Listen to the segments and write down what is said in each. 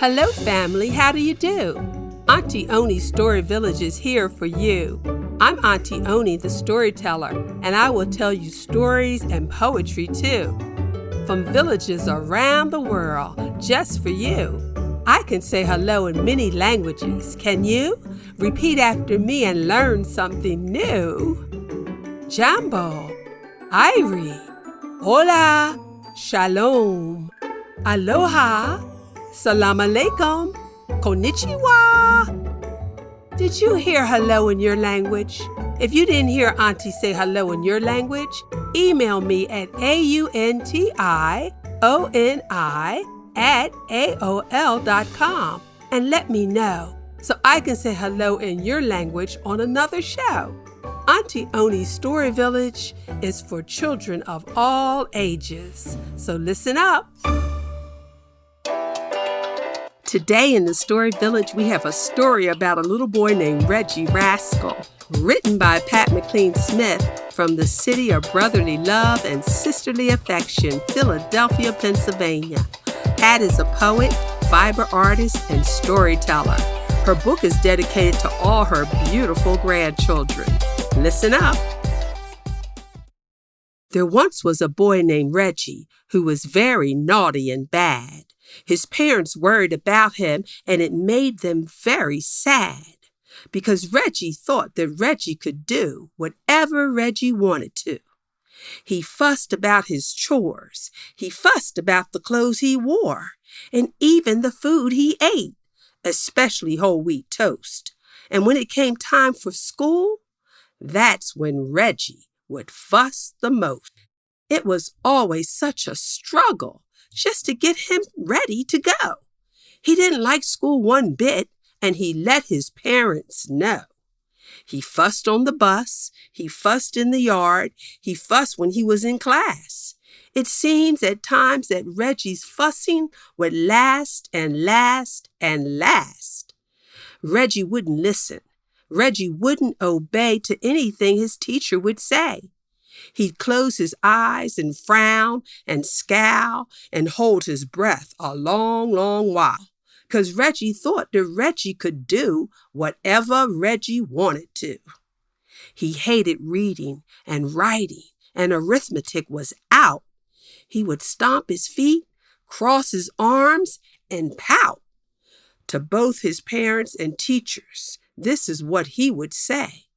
Hello, family. How do you do? Auntie Oni's Story Village is here for you. I'm Auntie Oni, the storyteller, and I will tell you stories and poetry too. From villages around the world, just for you. I can say hello in many languages. Can you? Repeat after me and learn something new. Jambo, Irie, Hola, Shalom, Aloha, Salam Alaikum, Konnichiwa. Did you hear hello in your language? If you didn't hear Auntie say hello in your language, email me at auntioni@aol.com and let me know so I can say hello in your language on another show. Auntie Oni's Story Village is for children of all ages, so listen up. Today in the Story Village, we have a story about a little boy named Reggie Rascal, written by Pat McLean Smith from the city of brotherly love and sisterly affection, Philadelphia, Pennsylvania. Pat is a poet, fiber artist, and storyteller. Her book is dedicated to all her beautiful grandchildren. Listen up. There once was a boy named Reggie who was very naughty and bad. His parents worried about him, and it made them very sad because Reggie thought that Reggie could do whatever Reggie wanted to. He fussed about his chores. He fussed about the clothes he wore and even the food he ate, especially whole wheat toast. And when it came time for school, that's when Reggie would fuss the most. It was always such a struggle just to get him ready to go. He didn't like school one bit, and he let his parents know. He fussed on the bus, he fussed in the yard, he fussed when he was in class. It seems at times that Reggie's fussing would last and last and last. Reggie wouldn't listen. Reggie wouldn't obey to anything his teacher would say. He'd close his eyes and frown and scowl and hold his breath a long, long while, because Reggie thought that Reggie could do whatever Reggie wanted to. He hated reading and writing, and arithmetic was out. He would stomp his feet, cross his arms, and pout. To both his parents and teachers, this is what he would say.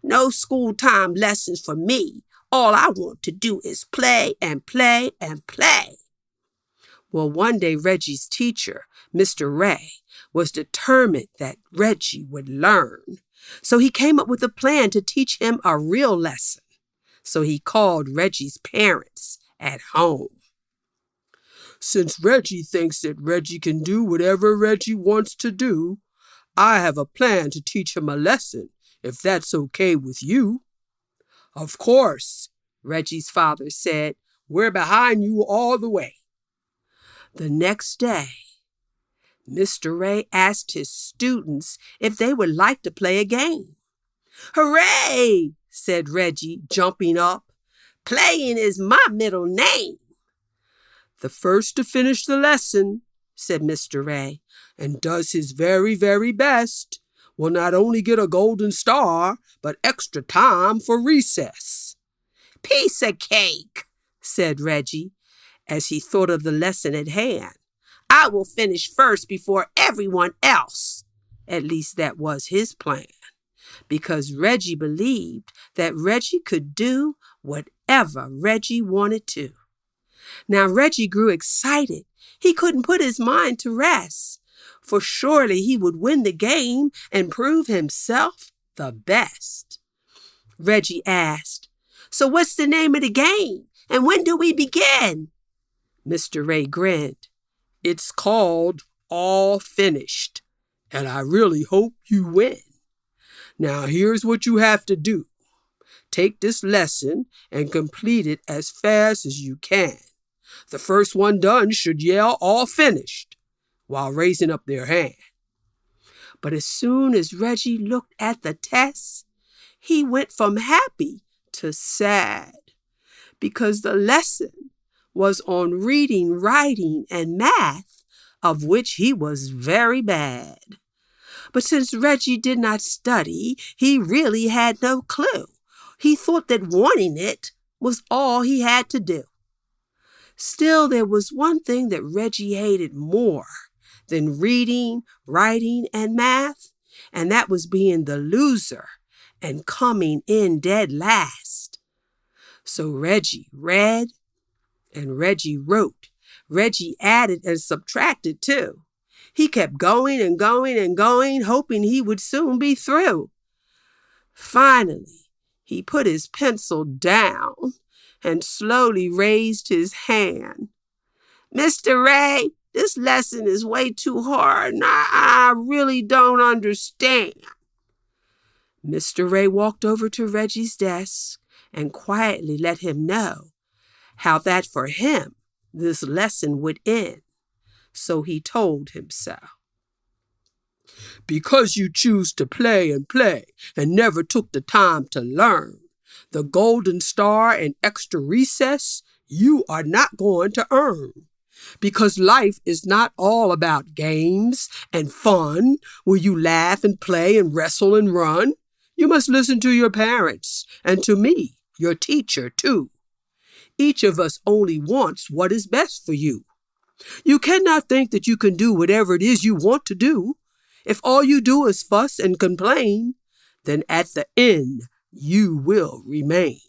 No school-time lessons for me. All I want to do is play and play and play. Well, one day Reggie's teacher, Mr. Ray, was determined that Reggie would learn. So he came up with a plan to teach him a real lesson. So he called Reggie's parents at home. Since Reggie thinks that Reggie can do whatever Reggie wants to do, I have a plan to teach him a lesson, if that's okay with you. Of course, Reggie's father said. We're behind you all the way. The next day, Mr. Ray asked his students if they would like to play a game. Hooray, said Reggie, jumping up. Playing is my middle name. The first to finish the lesson, said Mr. Ray, and does his very, very best, will not only get a golden star, but extra time for recess. Piece of cake, said Reggie, as he thought of the lesson at hand. I will finish first before everyone else. At least that was his plan, because Reggie believed that Reggie could do whatever Reggie wanted to. Now Reggie grew excited. He couldn't put his mind to rest, for surely he would win the game and prove himself the best. Reggie asked, So what's the name of the game, and when do we begin? Mr. Ray grinned. It's called All Finished, and I really hope you win. Now here's what you have to do. Take this lesson and complete it as fast as you can. The first one done should yell all finished while raising up their hand. But as soon as Reggie looked at the test, he went from happy to sad because the lesson was on reading, writing, and math of which he was very bad. But since Reggie did not study, he really had no clue. He thought that wanting it was all he had to do. Still, there was one thing that Reggie hated more than reading, writing, and math, and that was being the loser and coming in dead last. So Reggie read and Reggie wrote. Reggie added and subtracted too. He kept going and going and going, hoping he would soon be through. Finally, he put his pencil down and slowly raised his hand. "Mr. Ray, this lesson is way too hard and I really don't understand." Mr. Ray walked over to Reggie's desk and quietly let him know how that for him this lesson would end. So he told him so. "Because you choose to play and never took the time to learn the golden star and extra recess, you are not going to earn. Because life is not all about games and fun where you laugh and play and wrestle and run. You must listen to your parents and to me, your teacher, too. Each of us only wants what is best for you. You cannot think that you can do whatever it is you want to do. If all you do is fuss and complain, then at the end you will remain."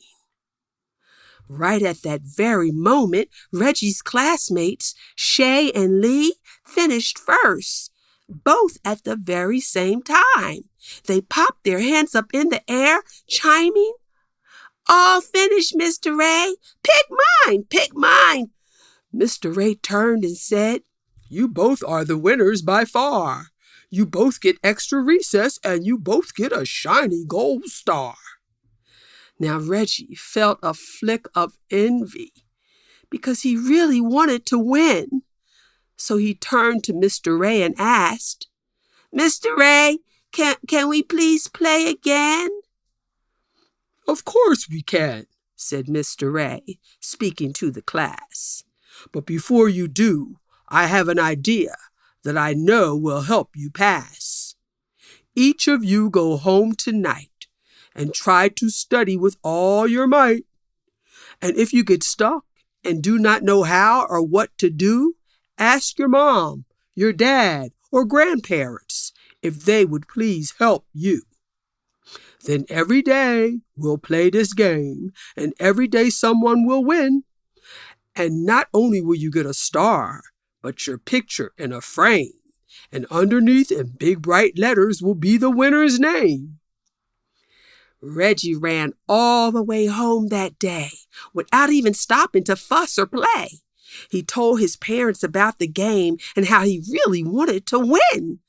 Right at that very moment, Reggie's classmates, Shay and Lee, finished first, both at the very same time. They popped their hands up in the air, chiming, "All finished, Mr. Ray. Pick mine, pick mine." Mr. Ray turned and said, "You both are the winners by far. You both get extra recess and you both get a shiny gold star." Now Reggie felt a flick of envy because he really wanted to win. So he turned to Mr. Ray and asked, "Mr. Ray, can we please play again?" "Of course we can," said Mr. Ray, speaking to the class. "But before you do, I have an idea that I know will help you pass. Each of you go home tonight and try to study with all your might. And if you get stuck and do not know how or what to do, ask your mom, your dad, or grandparents if they would please help you. Then every day we'll play this game, and every day someone will win. And not only will you get a star, but your picture in a frame, and underneath in big bright letters will be the winner's name." Reggie ran all the way home that day without even stopping to fuss or play. He told his parents about the game and how he really wanted to win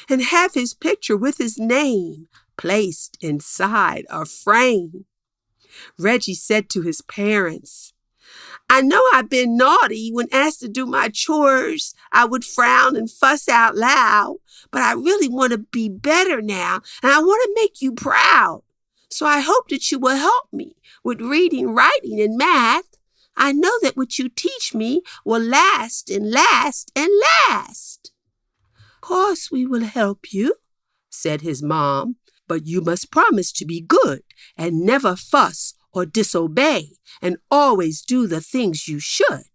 and have his picture with his name placed inside a frame. Reggie said to his parents, "I know I've been naughty. When asked to do my chores, I would frown and fuss out loud, but I really want to be better now, and I want to make you proud. So I hope that you will help me with reading, writing, and math. I know that what you teach me will last and last and last." "Of course we will help you," said his mom, "but you must promise to be good and never fuss or disobey and always do the things you should."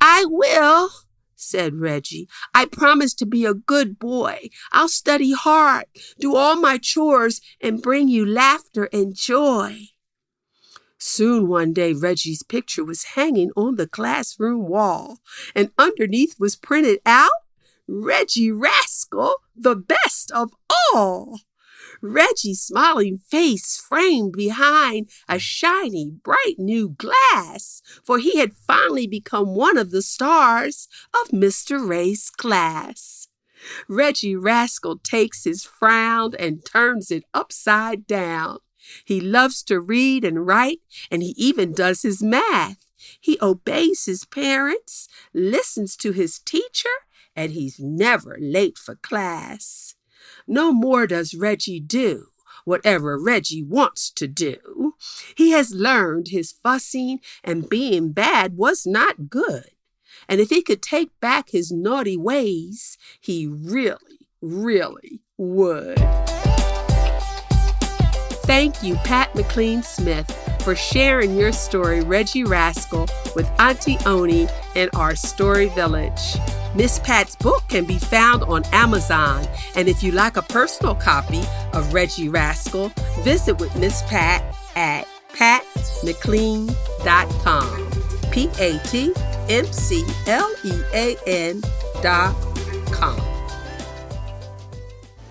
"I will," said Reggie. "I promise to be a good boy. I'll study hard, do all my chores, and bring you laughter and joy." Soon one day, Reggie's picture was hanging on the classroom wall, and underneath was printed out, "Reggie Rascal, the best of all." Reggie's smiling face framed behind a shiny, bright new glass, for he had finally become one of the stars of Mr. Ray's class. Reggie Rascal takes his frown and turns it upside down. He loves to read and write, and he even does his math. He obeys his parents, listens to his teacher, and he's never late for class. No more does Reggie do whatever Reggie wants to do. He has learned his fussing and being bad was not good, And if he could take back his naughty ways, he really, really would. Thank you, Pat McLean Smith, for sharing your story, Reggie Rascal, with Auntie Oni in our story village. Miss Pat's book can be found on Amazon. And if you like a personal copy of Reggie Rascal, visit with Miss Pat at patmclean.com. patmclean.com.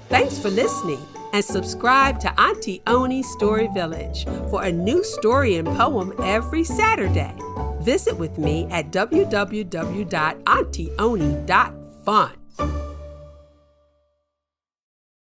Thanks for listening, and subscribe to Auntie Oni's Story Village for a new story and poem every Saturday. Visit with me at www.auntie.oni.fun.